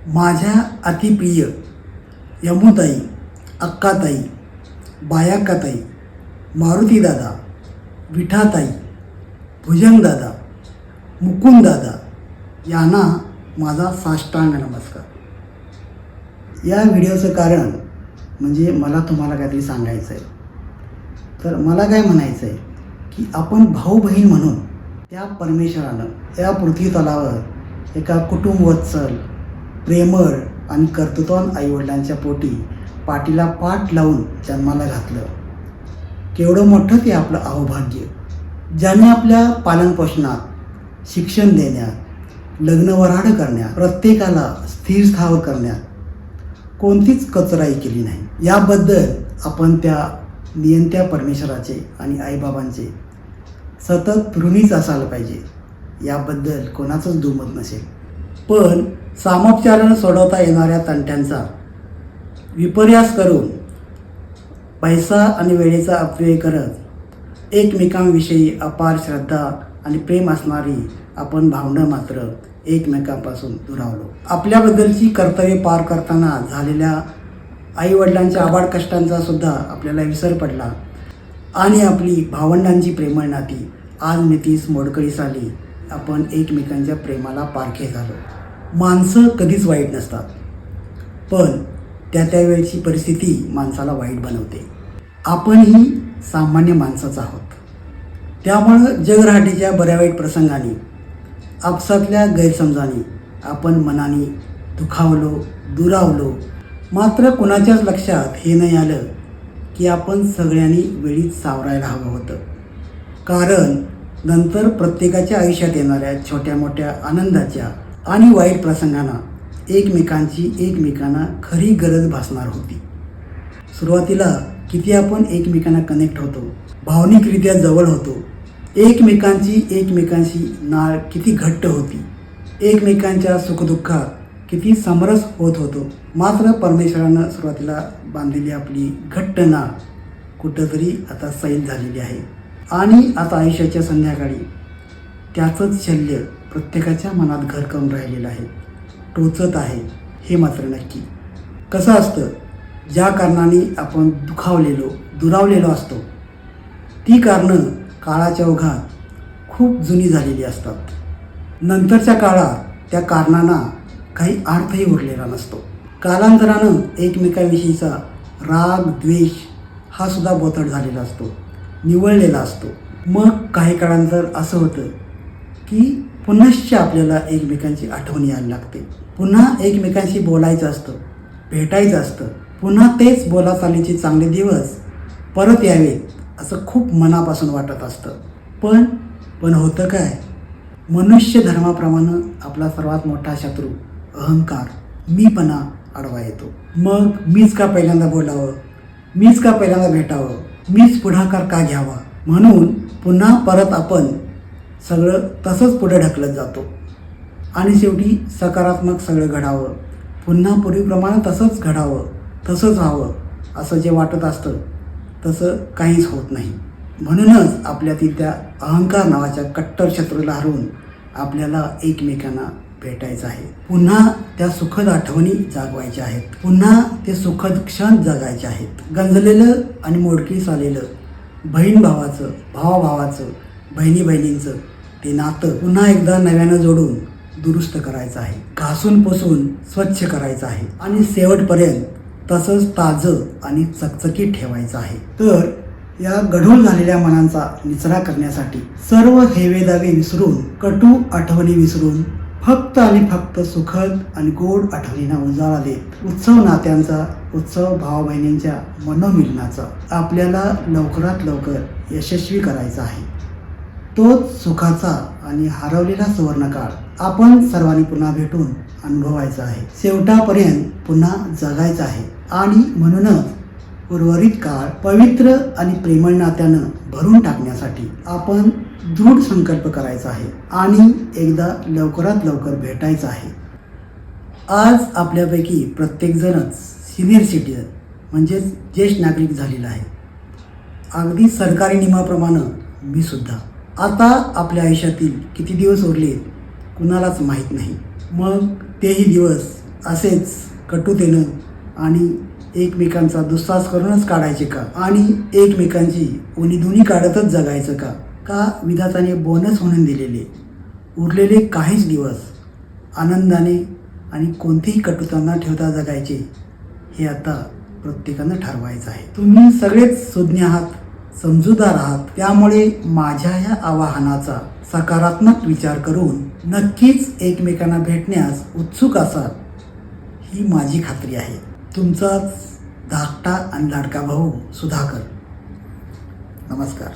माझ्या अतिप्रिय यमुताई, अक्काताई, बायाक्काताई, मारुतीदादा, विठाताई, भुजंगदादा, मुकुंददादा यांना माझा साष्टांग नमस्कार. या व्हिडिओचं कारण म्हणजे मला तुम्हाला काहीतरी सांगायचं आहे. तर मला काय म्हणायचं आहे की आपण भाऊ बहीण म्हणून त्या परमेश्वरानं या पृथ्वी तलावर एका कुटुंबवत्सल, प्रेमळ आणि कर्तृत्ववान आईवडिलांच्या पोटी पाठीला पाठ लावून जन्माला घातलं. केवढं मोठं ते आपलं अहोभाग्य. ज्याने आपल्या पालनपोषणात, शिक्षण देण्यात, लग्नवऱ्हाड करण्यात, प्रत्येकाला स्थिर स्थावर करण्यात कोणतीच कचराई केली नाही. याबद्दल आपण त्या नियंत्या परमेश्वराचे आणि आईबाबांचे सतत ऋणीच असायला पाहिजे. याबद्दल कोणाचंच दुमत नसेल. पण सामोपचारानं सोडवता येणाऱ्या तंट्यांचा विपर्यास करून पैसा आणि वेळेचा अपव्यय करत एकमेकांविषयी अपार श्रद्धा आणि प्रेम असणारी आपण भावंडं मात्र एकमेकांपासून दुरावलो. आपल्याबद्दलची कर्तव्ये पार करताना झालेल्या आईवडिलांच्या आबाड कष्टांचा सुद्धा आपल्याला विसर पडला आणि आपली भावंडांची प्रेमळ नाती आज मितीस मोडकळीस आली. आपण एकमेकांच्या प्रेमाला पारखे झालो. माणसं कधीच वाईट नसतात, पण त्यावेळची परिस्थिती माणसाला वाईट बनवते. आपणही सामान्य माणसंच आहोत. त्यामुळं जगरहाटीच्या बऱ्या वाईट प्रसंगाने, आपसातल्या गैरसमजाने आपण मनाने दुखावलो, दुरावलो. मात्र कुणाच्याच लक्षात हे नाही आलं की आपण सगळ्यांनी वेळीच सावरायला हवं होतं. कारण नंतर प्रत्येकाच्या आयुष्यात येणाऱ्या छोट्या मोठ्या आनंदाच्या आणि वाईट प्रसंगांना एकमेकांना खरी गरज भासणार होती. सुरुवातीला किती आपण एकमेकांना कनेक्ट होतो, भावनिकरित्या जवळ होतो. एकमेकांशी नाळ किती घट्ट होती. एकमेकांच्या सुखदुःखात किती समरस होत होतो. मात्र परमेश्वरानं सुरुवातीला बांधलेली आपली घट्ट नाळ कुठंतरी आता सैल झालेली आहे. आणि आता आयुष्याच्या संध्याकाळी त्याचंच शल्य प्रत्येकाच्या मनात घर करून राहिलेलं आहे, टोचत आहे. हे मात्र नक्की. कसं असतं, ज्या कारणाने आपण दुरावलेलो असतो ती कारणं काळाच्या ओघात खूप जुनी झालेली असतात. नंतरच्या काळात त्या कारणांना काही अर्थही उरलेला नसतो. कालांतरानं एकमेकांविषयीचा राग, द्वेष हा सुद्धा बोथट झालेला असतो, निवळलेला असतो. मग काही काळानंतर असं होतं की पुनश्च आपल्याला एकमेकांची आठवण यायला लागते. पुन्हा एकमेकांशी बोलायचं असतं, भेटायचं असतं. पुन्हा तेच बोलाचालीचे चांगले दिवस परत यावेत असं खूप मनापासून वाटत असतं. पण होतं काय, मनुष्य धर्माप्रमाणे आपला सर्वात मोठा शत्रू अहंकार, मीपणा आडवा येतो. मग मीच का पहिल्यांदा बोलावं, मीच का पहिल्यांदा भेटावं, मीच पुढाकार का घ्यावा, म्हणून पुन्हा परत आपण सगळं तसंच पुढे ढकलत जातो. आणि शेवटी सकारात्मक सगळं घडावं, पुन्हा पूर्वीप्रमाणे तसंच घडावं, तसंच व्हावं असं जे वाटत असतं तसं काहीच होत नाही. म्हणूनच आपल्यातील त्या अहंकार नावाच्या कट्टर शत्रूला हरवून आपल्याला एकमेकांना भेटायचं आहे. पुन्हा त्या सुखद आठवणी जागवायच्या आहेत. पुन्हा ते सुखद क्षण जगायचे आहेत. गंजलेलं आणि मोडकीस आलेलं बहीण भावाचं, भावाभावाचं, बहिणी बहिणींचं ते नातं पुन्हा एकदा नव्यानं जोडून दुरुस्त करायचं आहे. घासून पुसून स्वच्छ करायचं आहे आणि शेवटपर्यंत तसंच ताजं आणि चकचकीत ठेवायचं आहे. तर या गढूळ झालेल्या मनांचा निचरा करण्यासाठी सर्व हेवेदावे विसरून, कटू आठवणी विसरून फक्त आणि फक्त सुखद आणि गोड आठवणींना उजाळा देत उत्सव नात्यांचा, उत्सव भावा बहिणींच्या मनोमिलनाचा आपल्याला लवकरात लवकर यशस्वी करायचा आहे. तोच सुखाचा आणि हरवलेला सुवर्णकाळ आपण सर्वांनी पुन्हा भेटून अनुभवायचा आहे. शेवटापर्यंत पुन्हा जगायचं आहे. आणि म्हणूनच उर्वरित काळ पवित्र आणि प्रेमळ नात्यानं भरून टाकण्यासाठी आपण दृढ संकल्प करायचा आहे आणि एकदा लवकरात लवकर भेटायचं आहे. आज आपल्यापैकी प्रत्येकजणच सिनियर सिटीजन म्हणजेच ज्येष्ठ नागरिक झालेला आहे. अगदी सरकारी नियमाप्रमाणे मी सुद्धा. आता आपल्या आयुष्यातील किती दिवस उरले कुणालाच माहीत नाही. मग तेही दिवस असेच कटुतेनं आणि एकमेकांचा दुस्साहस करूनच काढायचे का? आणि एकमेकांची उणीधुणी काढतच जगायचं का? का विधाताने बोनस म्हणून दिलेले उरलेले काहीच दिवस आनंदाने आणि कोणतीही कटुता न ठेवता जगायचे, हे आता प्रत्येकानं ठरवायचं आहे. तुम्ही सगळेच सुज्ञ आहात, समजूतदार आहात, त्यामुळे माझ्या या आवाहनाचा सकारात्मक विचार करून नक्कीच एकमेकांना भेटण्यास उत्सुक असाल ही माझी खात्री आहे. तुमचाच धाकटा आणि लाडका भाऊ सुधाकर. नमस्कार.